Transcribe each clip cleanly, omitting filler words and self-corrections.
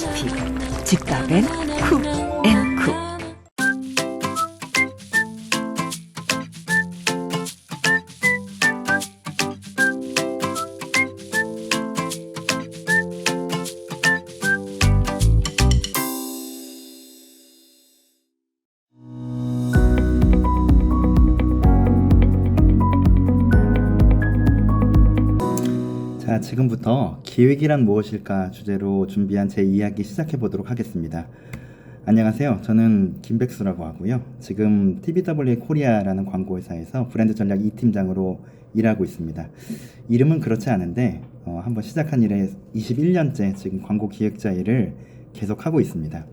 레시피 집밥엔 쿡앤쿡. 자, 지금부터 기획이란 무엇일까 주제로 준비한 제 이야기 시작해 보도록 하겠습니다. 안녕하세요. 저는 김백수라고 하고요. 지금 TBW 코리아라는 광고회사에서 브랜드 전략 2팀장으로 일하고 있습니다. 이름은 그렇지 않은데 한번 시작한 이래 21년째 지금 광고 기획자 일을 계속하고 있습니다.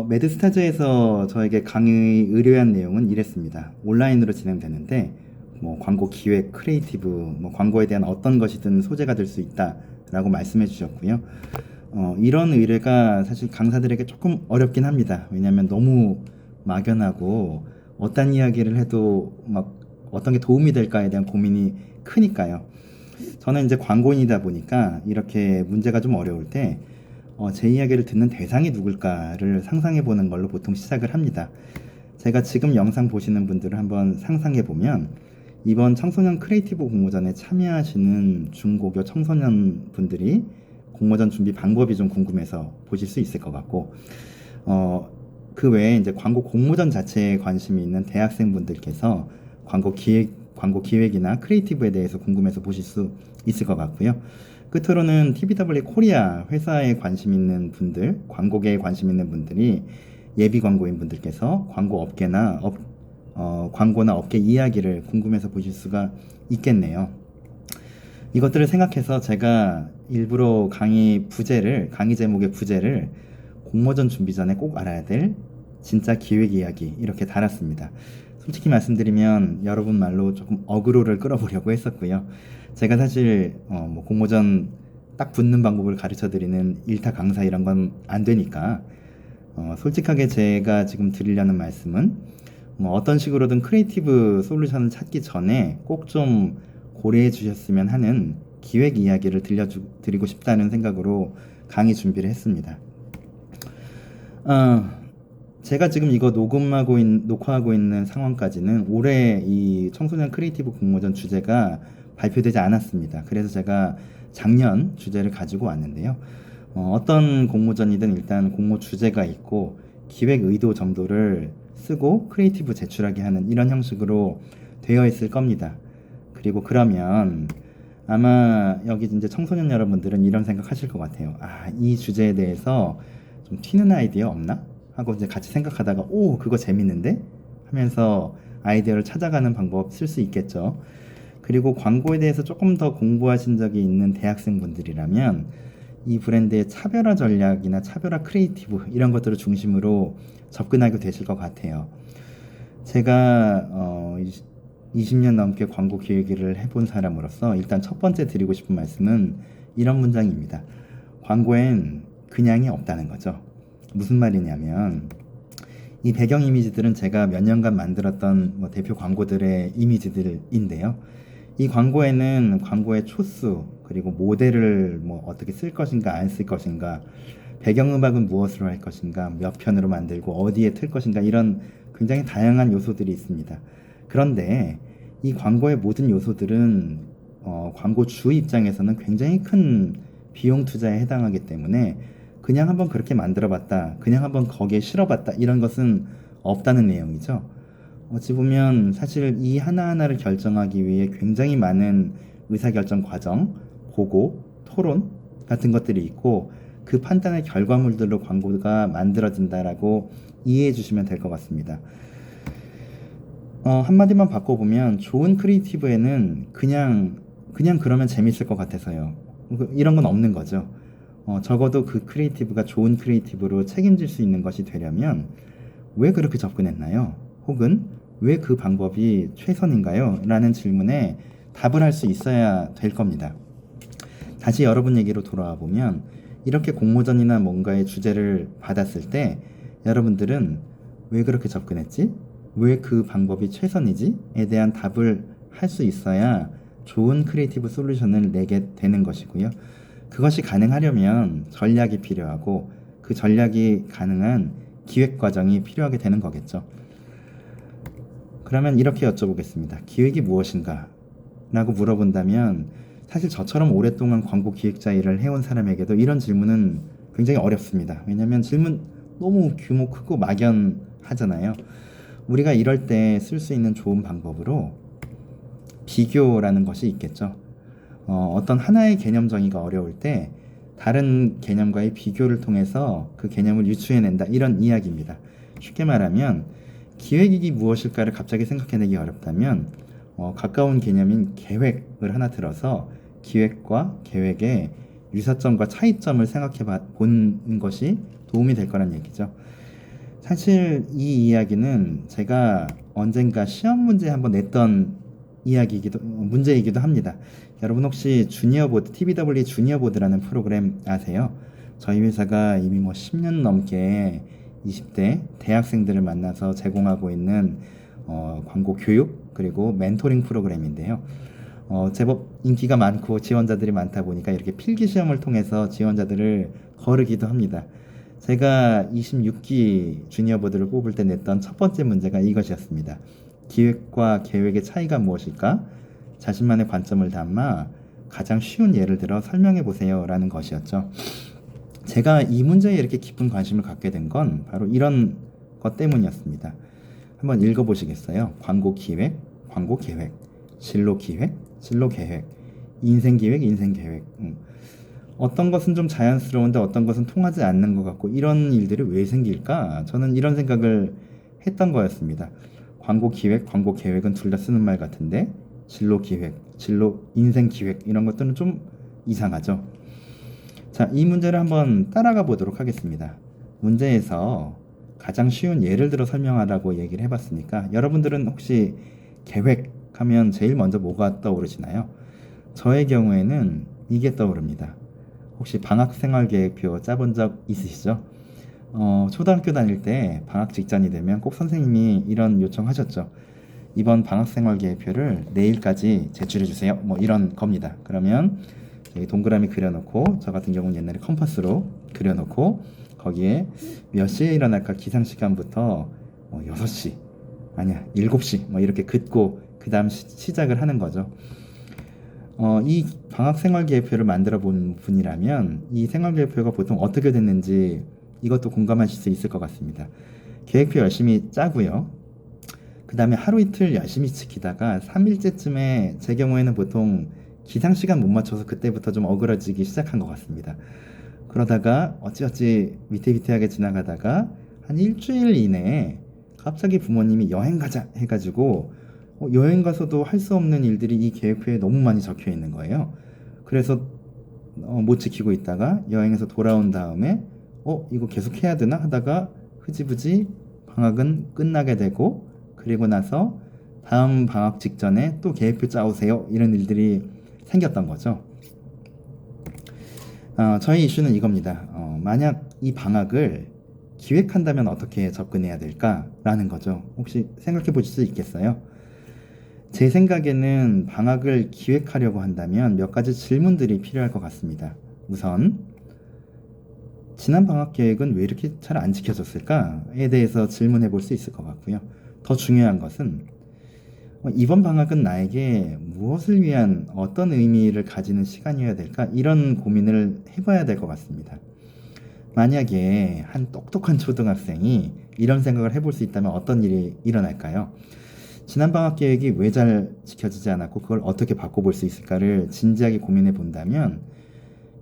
매드스타즈에서 저에게 강의 의뢰한 내용은 이랬습니다. 온라인으로 진행되는데 광고 기획, 크리에이티브, 광고에 대한 어떤 것이든 소재가 될 수 있다라고 말씀해 주셨고요. 이런 의뢰가 사실 강사들에게 조금 어렵긴 합니다. 왜냐하면 너무 막연하고 어떤 이야기를 해도 어떤 게 도움이 될까에 대한 고민이 크니까요. 저는 이제 광고인이다 보니까 이렇게 문제가 좀 어려울 때 제 이야기를 듣는 대상이 누굴까를 상상해 보는 걸로 보통 시작을 합니다. 제가 지금 영상 보시는 분들을 한번 상상해 보면 이번 청소년 크리에이티브 공모전에 참여하시는 중고교 청소년 분들이 공모전 준비 방법이 좀 궁금해서 보실 수 있을 것 같고, 그 외에 이제 광고 공모전 자체에 관심이 있는 대학생분들께서 광고 기획이나 크리에이티브에 대해서 궁금해서 보실 수 있을 것 같고요. 끝으로는 TBW 코리아 회사에 관심 있는 분들, 광고계에 관심 있는 분들이 예비 광고인 분들께서 광고 업계나 광고나 업계 이야기를 궁금해서 보실 수가 있겠네요. 이것들을 생각해서 제가 일부러 강의 제목의 부제를 공모전 준비 전에 꼭 알아야 될 진짜 기획 이야기 이렇게 달았습니다. 솔직히 말씀드리면 여러분 말로 조금 어그로를 끌어보려고 했었고요. 제가 사실 공모전 딱 붙는 방법을 가르쳐드리는 일타 강사 이런 건 안 되니까 솔직하게 제가 지금 드리려는 말씀은 어떤 식으로든 크리에이티브 솔루션을 찾기 전에 꼭 좀 고려해 주셨으면 하는 기획 이야기를 들려드리고 싶다는 생각으로 강의 준비를 했습니다. 제가 지금 이거 녹화하고 있는 상황까지는 올해 이 청소년 크리에이티브 공모전 주제가 발표되지 않았습니다. 그래서 제가 작년 주제를 가지고 왔는데요. 어떤 공모전이든 일단 공모 주제가 있고 기획 의도 정도를 쓰고 크리에이티브 제출하게 하는 이런 형식으로 되어 있을 겁니다. 그리고 그러면 아마 여기 이제 청소년 여러분들은 이런 생각 하실 것 같아요. 이 주제에 대해서 좀 튀는 아이디어 없나? 하고 이제 같이 생각하다가 그거 재밌는데? 하면서 아이디어를 찾아가는 방법 쓸 수 있겠죠. 그리고 광고에 대해서 조금 더 공부하신 적이 있는 대학생분들이라면 이 브랜드의 차별화 전략이나 차별화 크리에이티브 이런 것들을 중심으로 접근하게 되실 것 같아요. 제가 20년 넘게 광고 기획을 해본 사람으로서 일단 첫 번째 드리고 싶은 말씀은 이런 문장입니다. 광고엔 그냥이 없다는 거죠. 무슨 말이냐면 이 배경 이미지들은 제가 몇 년간 만들었던 대표 광고들의 이미지들인데요. 이 광고에는 광고의 초수, 그리고 모델을 어떻게 쓸 것인가 안 쓸 것인가, 배경음악은 무엇으로 할 것인가, 몇 편으로 만들고 어디에 틀 것인가, 이런 굉장히 다양한 요소들이 있습니다. 그런데 이 광고의 모든 요소들은 광고주 입장에서는 굉장히 큰 비용 투자에 해당하기 때문에 그냥 한번 그렇게 만들어 봤다, 그냥 한번 거기에 실어 봤다, 이런 것은 없다는 내용이죠. 어찌 보면 사실 이 하나하나를 결정하기 위해 굉장히 많은 의사결정 과정, 보고, 토론 같은 것들이 있고 그 판단의 결과물들로 광고가 만들어진다라고 이해해 주시면 될 것 같습니다. 한마디만 바꿔보면 좋은 크리에이티브에는 그냥 그러면 재밌을 것 같아서요. 이런 건 없는 거죠. 적어도 그 크리에이티브가 좋은 크리에이티브로 책임질 수 있는 것이 되려면 왜 그렇게 접근했나요? 혹은 왜 그 방법이 최선인가요? 라는 질문에 답을 할 수 있어야 될 겁니다. 다시 여러분 얘기로 돌아와 보면 이렇게 공모전이나 뭔가의 주제를 받았을 때 여러분들은 왜 그렇게 접근했지? 왜 그 방법이 최선이지? 에 대한 답을 할 수 있어야 좋은 크리에이티브 솔루션을 내게 되는 것이고요. 그것이 가능하려면 전략이 필요하고 그 전략이 가능한 기획 과정이 필요하게 되는 거겠죠. 그러면 이렇게 여쭤보겠습니다. 기획이 무엇인가? 라고 물어본다면 사실 저처럼 오랫동안 광고 기획자 일을 해온 사람에게도 이런 질문은 굉장히 어렵습니다. 왜냐하면 질문 너무 규모 크고 막연하잖아요. 우리가 이럴 때 쓸 수 있는 좋은 방법으로 비교라는 것이 있겠죠. 어떤 하나의 개념 정의가 어려울 때 다른 개념과의 비교를 통해서 그 개념을 유추해낸다, 이런 이야기입니다. 쉽게 말하면 기획이 무엇일까를 갑자기 생각해내기 어렵다면 가까운 개념인 계획을 하나 들어서 기획과 계획의 유사점과 차이점을 생각해 보는 것이 도움이 될 거란 얘기죠. 사실 이 이야기는 제가 언젠가 시험 문제에 한번 냈던 문제이기도 합니다. 여러분 혹시 주니어보드, TBW 주니어보드라는 프로그램 아세요? 저희 회사가 이미 10년 넘게 20대 대학생들을 만나서 제공하고 있는 광고 교육 그리고 멘토링 프로그램인데요. 제법 인기가 많고 지원자들이 많다 보니까 이렇게 필기 시험을 통해서 지원자들을 거르기도 합니다. 제가 26기 주니어보드를 뽑을 때 냈던 첫 번째 문제가 이것이었습니다. 기획과 계획의 차이가 무엇일까? 자신만의 관점을 담아 가장 쉬운 예를 들어 설명해 보세요 라는 것이었죠. 제가 이 문제에 이렇게 깊은 관심을 갖게 된 건 바로 이런 것 때문이었습니다. 한번 읽어보시겠어요? 광고 기획, 광고 계획, 진로 기획, 진로 계획, 인생 기획, 인생 계획. 어떤 것은 좀 자연스러운데 어떤 것은 통하지 않는 것 같고 이런 일들이 왜 생길까? 저는 이런 생각을 했던 거였습니다. 광고 기획, 광고 계획은 둘 다 쓰는 말 같은데 진로 기획, 진로 인생 기획 이런 것들은 좀 이상하죠. 자, 이 문제를 한번 따라가 보도록 하겠습니다. 문제에서 가장 쉬운 예를 들어 설명하라고 얘기를 해봤으니까 여러분들은 혹시 계획하면 제일 먼저 뭐가 떠오르시나요? 저의 경우에는 이게 떠오릅니다. 혹시 방학생활계획표 짜본 적 있으시죠? 초등학교 다닐 때 방학 직전이 되면 꼭 선생님이 이런 요청하셨죠. 이번 방학생활계획표를 내일까지 제출해주세요. 뭐 이런 겁니다. 그러면 여기 동그라미 그려놓고 저 같은 경우는 옛날에 컴파스로 그려놓고 거기에 몇 시에 일어날까 기상시간부터 6시 아니야 7시 뭐 이렇게 긋고 그 다음 시작을 하는 거죠. 이 방학생활계획표를 만들어 본 분이라면 이 생활계획표가 보통 어떻게 됐는지 이것도 공감하실 수 있을 것 같습니다. 계획표 열심히 짜고요. 그 다음에 하루 이틀 열심히 지키다가 3일째쯤에 제 경우에는 보통 기상시간 못 맞춰서 그때부터 좀 어그러지기 시작한 것 같습니다. 그러다가 어찌어찌 위태위태하게 지나가다가 한 일주일 이내에 갑자기 부모님이 여행 가자 해가지고 여행 가서도 할 수 없는 일들이 이 계획표에 너무 많이 적혀 있는 거예요. 그래서 못 지키고 있다가 여행에서 돌아온 다음에 이거 계속 해야 되나 하다가 흐지부지 방학은 끝나게 되고 그리고 나서 다음 방학 직전에 또 계획표 짜오세요 이런 일들이 생겼던 거죠. 저희 이슈는 이겁니다. 만약 이 방학을 기획한다면 어떻게 접근해야 될까라는 거죠. 혹시 생각해 보실 수 있겠어요? 제 생각에는 방학을 기획하려고 한다면 몇 가지 질문들이 필요할 것 같습니다. 우선 지난 방학 계획은 왜 이렇게 잘 안 지켜졌을까에 대해서 질문해 볼 수 있을 것 같고요. 더 중요한 것은 이번 방학은 나에게 무엇을 위한 어떤 의미를 가지는 시간이어야 될까? 이런 고민을 해봐야 될 것 같습니다. 만약에 한 똑똑한 초등학생이 이런 생각을 해볼 수 있다면 어떤 일이 일어날까요? 지난 방학 계획이 왜 잘 지켜지지 않았고 그걸 어떻게 바꿔볼 수 있을까를 진지하게 고민해 본다면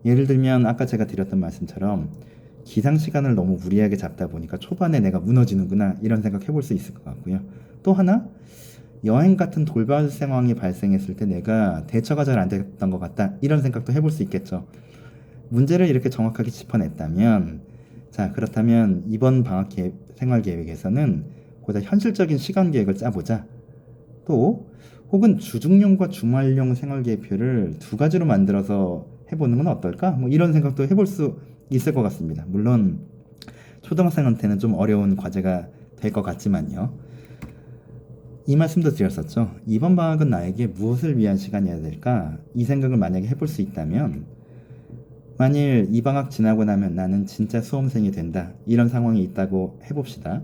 예를 들면 아까 제가 드렸던 말씀처럼 기상시간을 너무 무리하게 잡다 보니까 초반에 내가 무너지는구나 이런 생각 해볼 수 있을 것 같고요. 또 하나 여행 같은 돌발 상황이 발생했을 때 내가 대처가 잘 안 됐던 것 같다 이런 생각도 해볼 수 있겠죠. 문제를 이렇게 정확하게 짚어냈다면 자 그렇다면 이번 방학 생활 계획에서는 보다 현실적인 시간 계획을 짜보자. 또 혹은 주중용과 주말용 생활 계획표를 두 가지로 만들어서 해보는 건 어떨까? 뭐 이런 생각도 해볼 수 있을 것 같습니다. 물론 초등학생한테는 좀 어려운 과제가 될 것 같지만요. 이 말씀도 드렸었죠. 이번 방학은 나에게 무엇을 위한 시간이어야 될까? 이 생각을 만약에 해볼 수 있다면 만일 이 방학 지나고 나면 나는 진짜 수험생이 된다. 이런 상황이 있다고 해봅시다.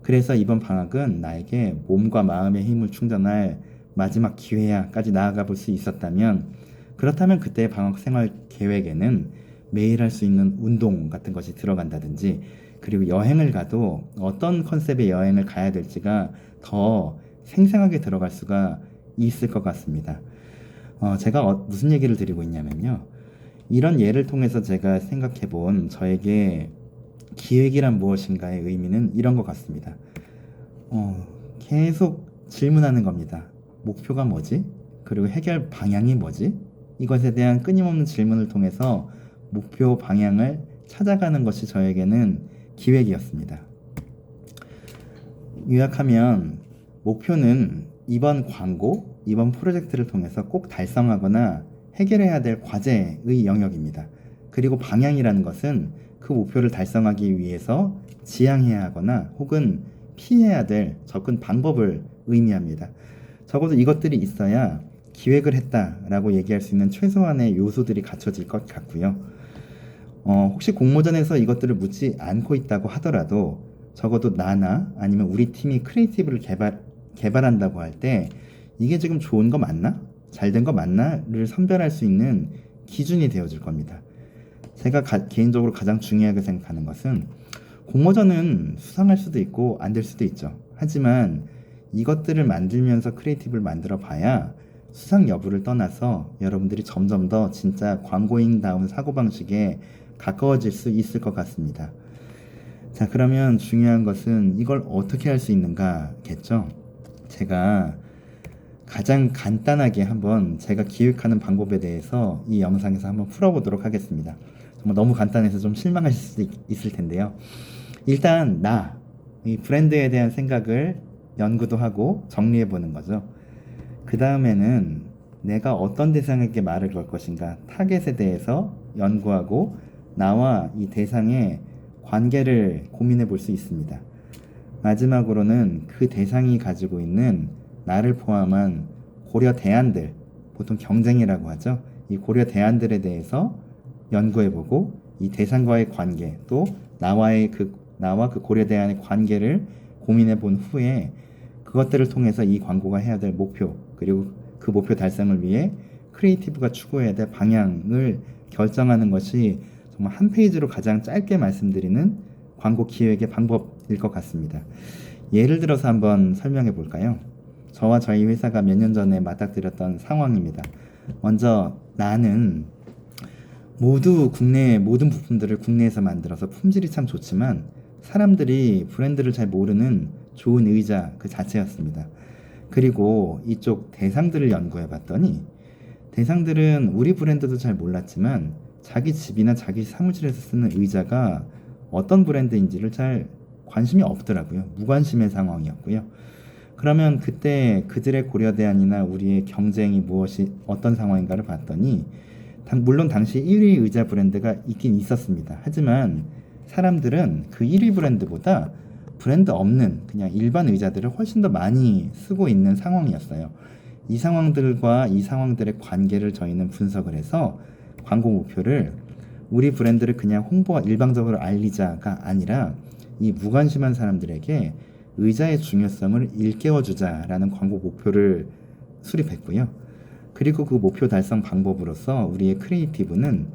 그래서 이번 방학은 나에게 몸과 마음의 힘을 충전할 마지막 기회야까지 나아가 볼 수 있었다면, 그렇다면 그때의 방학 생활 계획에는 매일 할 수 있는 운동 같은 것이 들어간다든지, 그리고 여행을 가도 어떤 컨셉의 여행을 가야 될지가 더 생생하게 들어갈 수가 있을 것 같습니다. 제가 무슨 얘기를 드리고 있냐면요. 이런 예를 통해서 제가 생각해 본 저에게 기획이란 무엇인가의 의미는 이런 것 같습니다. 계속 질문하는 겁니다. 목표가 뭐지? 그리고 해결 방향이 뭐지? 이것에 대한 끊임없는 질문을 통해서 목표 방향을 찾아가는 것이 저에게는 기획이었습니다. 요약하면 목표는 이번 광고, 이번 프로젝트를 통해서 꼭 달성하거나 해결해야 될 과제의 영역입니다. 그리고 방향이라는 것은 그 목표를 달성하기 위해서 지향해야 하거나 혹은 피해야 될 접근 방법을 의미합니다. 적어도 이것들이 있어야 기획을 했다라고 얘기할 수 있는 최소한의 요소들이 갖춰질 것 같고요. 혹시 공모전에서 이것들을 묻지 않고 있다고 하더라도 적어도 나나 아니면 우리 팀이 크리에이티브를 개발한다고 할 때 이게 지금 좋은 거 맞나? 잘 된 거 맞나?를 선별할 수 있는 기준이 되어줄 겁니다. 제가 개인적으로 가장 중요하게 생각하는 것은 공모전은 수상할 수도 있고 안 될 수도 있죠. 하지만 이것들을 만들면서 크리에이티브를 만들어 봐야 수상 여부를 떠나서 여러분들이 점점 더 진짜 광고인다운 사고방식에 가까워질 수 있을 것 같습니다. 자, 그러면 중요한 것은 이걸 어떻게 할 수 있는가겠죠? 제가 가장 간단하게 한번 제가 기획하는 방법에 대해서 이 영상에서 한번 풀어보도록 하겠습니다. 정말 너무 간단해서 좀 실망하실 수도 있을 텐데요. 일단 이 브랜드에 대한 생각을 연구도 하고 정리해 보는 거죠. 그 다음에는 내가 어떤 대상에게 말을 걸 것인가, 타겟에 대해서 연구하고 나와 이 대상의 관계를 고민해 볼 수 있습니다. 마지막으로는 그 대상이 가지고 있는 나를 포함한 고려 대안들, 보통 경쟁이라고 하죠. 이 고려 대안들에 대해서 연구해보고 이 대상과의 관계, 또 나와 그 고려 대안의 관계를 고민해본 후에 그것들을 통해서 이 광고가 해야 될 목표, 그리고 그 목표 달성을 위해 크리에이티브가 추구해야 될 방향을 결정하는 것이 정말 한 페이지로 가장 짧게 말씀드리는 광고 기획의 방법일 것 같습니다. 예를 들어서 한번 설명해 볼까요? 저와 저희 회사가 몇 년 전에 맞닥뜨렸던 상황입니다. 먼저 나는 국내의 모든 부품들을 국내에서 만들어서 품질이 참 좋지만 사람들이 브랜드를 잘 모르는 좋은 의자 그 자체였습니다. 그리고 이쪽 대상들을 연구해 봤더니 대상들은 우리 브랜드도 잘 몰랐지만 자기 집이나 자기 사무실에서 쓰는 의자가 어떤 브랜드인지를 잘 관심이 없더라고요. 무관심의 상황이었고요. 그러면 그때 그들의 고려 대안이나 우리의 경쟁이 어떤 상황인가를 봤더니 물론 당시 1위 의자 브랜드가 있긴 있었습니다. 하지만 사람들은 그 1위 브랜드보다 브랜드 없는 그냥 일반 의자들을 훨씬 더 많이 쓰고 있는 상황이었어요. 이 상황들과 이 상황들의 관계를 저희는 분석을 해서 광고 목표를 우리 브랜드를 그냥 홍보와 일방적으로 알리자가 아니라 이 무관심한 사람들에게 의자의 중요성을 일깨워주자라는 광고 목표를 수립했고요. 그리고 그 목표 달성 방법으로서 우리의 크리에이티브는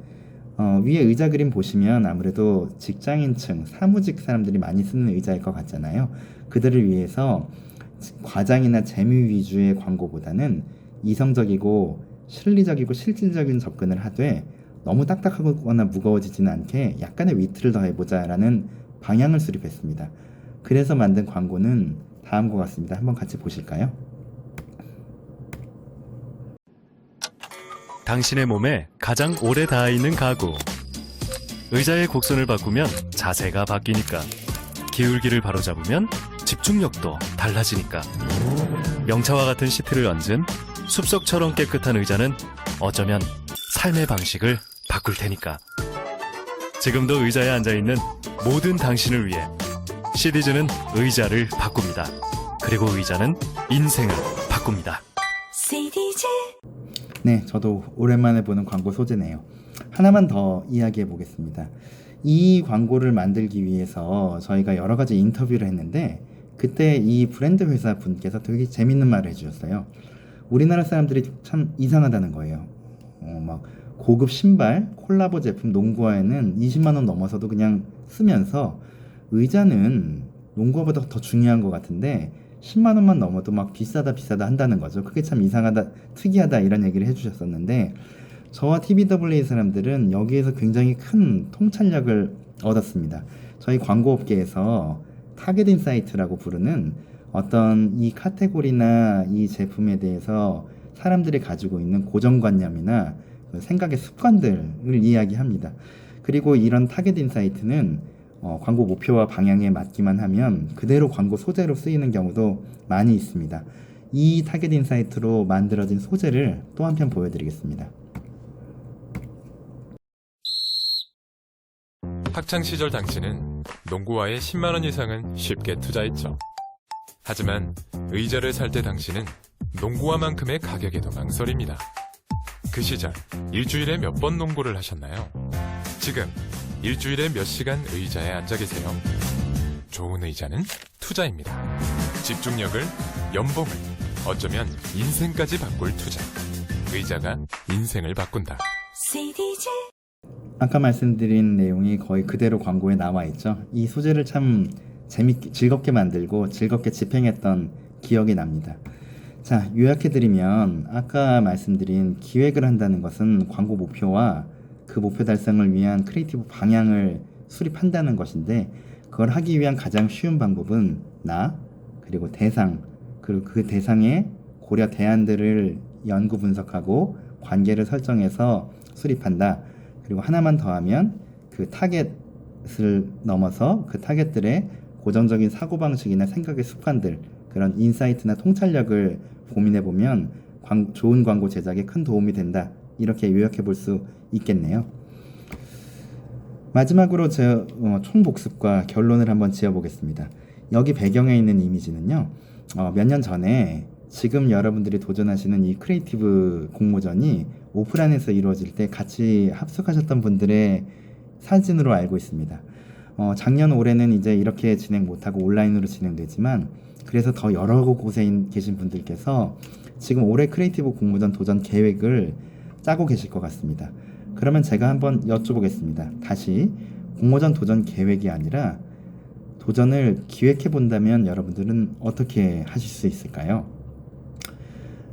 위에 의자 그림 보시면 아무래도 직장인층, 사무직 사람들이 많이 쓰는 의자일 것 같잖아요. 그들을 위해서 과장이나 재미 위주의 광고보다는 이성적이고 실리적이고 실질적인 접근을 하되 너무 딱딱하거나 무거워지지는 않게 약간의 위트를 더해보자라는 방향을 수립했습니다. 그래서 만든 광고는 다음과 같습니다. 한번 같이 보실까요? 당신의 몸에 가장 오래 닿아있는 가구. 의자의 곡선을 바꾸면 자세가 바뀌니까. 기울기를 바로잡으면 집중력도 달라지니까. 명차와 같은 시트를 얹은 숲속처럼 깨끗한 의자는 어쩌면 삶의 방식을 바꿀 테니까. 지금도 의자에 앉아있는 모든 당신을 위해 시디즈는 의자를 바꿉니다. 그리고 의자는 인생을 바꿉니다. 시디즈. 네, 저도 오랜만에 보는 광고 소재네요. 하나만 더 이야기해 보겠습니다. 이 광고를 만들기 위해서 저희가 여러 가지 인터뷰를 했는데 그때 이 브랜드 회사 분께서 되게 재밌는 말을 해주셨어요. 우리나라 사람들이 참 이상하다는 거예요. 막 고급 신발, 콜라보 제품 농구화에는 20만 원 넘어서도 그냥 쓰면서 의자는 농구화보다 더 중요한 것 같은데 10만 원만 넘어도 막 비싸다 한다는 거죠. 그게 참 이상하다, 특이하다 이런 얘기를 해주셨었는데 저와 TBWA 사람들은 여기에서 굉장히 큰 통찰력을 얻었습니다. 저희 광고업계에서 타겟 인사이트라고 부르는 어떤 이 카테고리나 이 제품에 대해서 사람들이 가지고 있는 고정관념이나 생각의 습관들을 이야기합니다. 그리고 이런 타겟 인사이트는 광고 목표와 방향에 맞기만 하면 그대로 광고 소재로 쓰이는 경우도 많이 있습니다. 이 타겟 인사이트로 만들어진 소재를 또 한 편 보여드리겠습니다. 학창시절 당시는 농구화에 10만원 이상은 쉽게 투자했죠. 하지만 의자를 살 때 당시는 농구화만큼의 가격에도 망설입니다. 그 시절 일주일에 몇 번 농구를 하셨나요? 지금 일주일에 몇 시간 의자에 앉아 계세요? 좋은 의자는 투자입니다. 집중력을, 연봉을, 어쩌면 인생까지 바꿀 투자. 의자가 인생을 바꾼다. 아까 말씀드린 내용이 거의 그대로 광고에 나와 있죠. 이 소재를 참 재밌게 즐겁게 만들고 즐겁게 집행했던 기억이 납니다. 자, 요약해드리면 아까 말씀드린 기획을 한다는 것은 광고 목표와 그 목표 달성을 위한 크리에이티브 방향을 수립한다는 것인데 그걸 하기 위한 가장 쉬운 방법은 나, 그리고 대상, 그리고 그 대상의 고려 대안들을 연구 분석하고 관계를 설정해서 수립한다. 그리고 하나만 더하면 그 타겟을 넘어서 그 타겟들의 고정적인 사고방식이나 생각의 습관들, 그런 인사이트나 통찰력을 고민해보면 좋은 광고 제작에 큰 도움이 된다. 이렇게 요약해 볼 수 있겠네요. 마지막으로 제 총복습과 결론을 한번 지어보겠습니다. 여기 배경에 있는 이미지는요. 몇 년 전에 지금 여러분들이 도전하시는 이 크리에이티브 공모전이 오프라인에서 이루어질 때 같이 합숙하셨던 분들의 사진으로 알고 있습니다. 작년 올해는 이제 이렇게 진행 못하고 온라인으로 진행되지만 그래서 더 여러 곳에 계신 분들께서 지금 올해 크리에이티브 공모전 도전 계획을 짜고 계실 것 같습니다. 그러면 제가 한번 여쭤보겠습니다. 다시 공모전 도전 계획이 아니라 도전을 기획해 본다면 여러분들은 어떻게 하실 수 있을까요?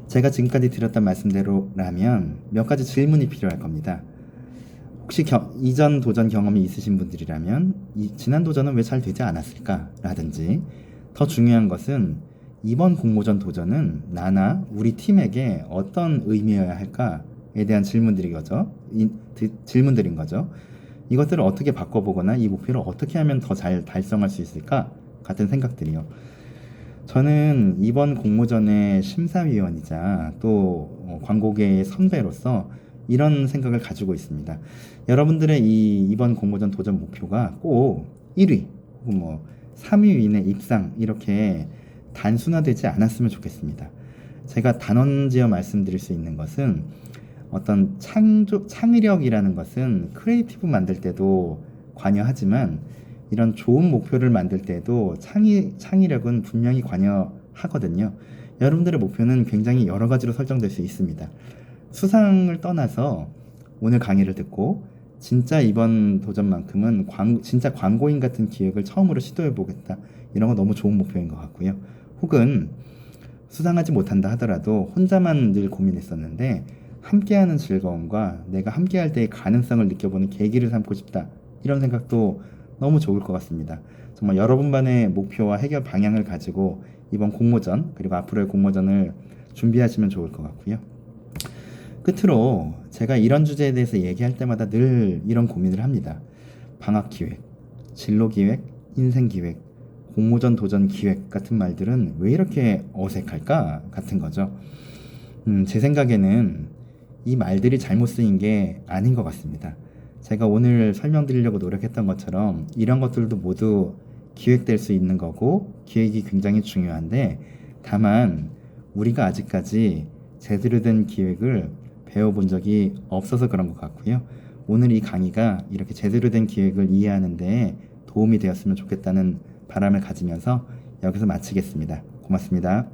제가 지금까지 드렸던 말씀대로라면 몇 가지 질문이 필요할 겁니다. 혹시 이전 도전 경험이 있으신 분들이라면 지난 도전은 왜 잘 되지 않았을까? 라든지 더 중요한 것은 이번 공모전 도전은 나나 우리 팀에게 어떤 의미여야 할까에 대한 질문들인 거죠. 이것들을 어떻게 바꿔보거나 이 목표를 어떻게 하면 더 잘 달성할 수 있을까? 같은 생각들이요. 저는 이번 공모전의 심사위원이자 또 광고계의 선배로서 이런 생각을 가지고 있습니다. 여러분들의 이번 공모전 도전 목표가 꼭 1위 혹은 3위 이내 입상 이렇게 단순화되지 않았으면 좋겠습니다. 제가 단언지어 말씀드릴 수 있는 것은 어떤 창의력이라는 것은 크리에이티브 만들 때도 관여하지만 이런 좋은 목표를 만들 때도 창의력은 분명히 관여하거든요. 여러분들의 목표는 굉장히 여러 가지로 설정될 수 있습니다. 수상을 떠나서 오늘 강의를 듣고 진짜 이번 도전만큼은 진짜 광고인 같은 기획을 처음으로 시도해보겠다. 이런 거 너무 좋은 목표인 것 같고요. 혹은 수상하지 못한다 하더라도 혼자만 늘 고민했었는데 함께하는 즐거움과 내가 함께할 때의 가능성을 느껴보는 계기를 삼고 싶다. 이런 생각도 너무 좋을 것 같습니다. 정말 여러분만의 목표와 해결 방향을 가지고 이번 공모전 그리고 앞으로의 공모전을 준비하시면 좋을 것 같고요. 끝으로 제가 이런 주제에 대해서 얘기할 때마다 늘 이런 고민을 합니다. 방학기획, 진로기획, 인생기획, 공모전 도전 기획 같은 말들은 왜 이렇게 어색할까 같은 거죠. 제 생각에는 이 말들이 잘못 쓰인 게 아닌 것 같습니다. 제가 오늘 설명드리려고 노력했던 것처럼 이런 것들도 모두 기획될 수 있는 거고 기획이 굉장히 중요한데 다만 우리가 아직까지 제대로 된 기획을 배워본 적이 없어서 그런 것 같고요. 오늘 이 강의가 이렇게 제대로 된 기획을 이해하는 데 도움이 되었으면 좋겠다는 바람을 가지면서 여기서 마치겠습니다. 고맙습니다.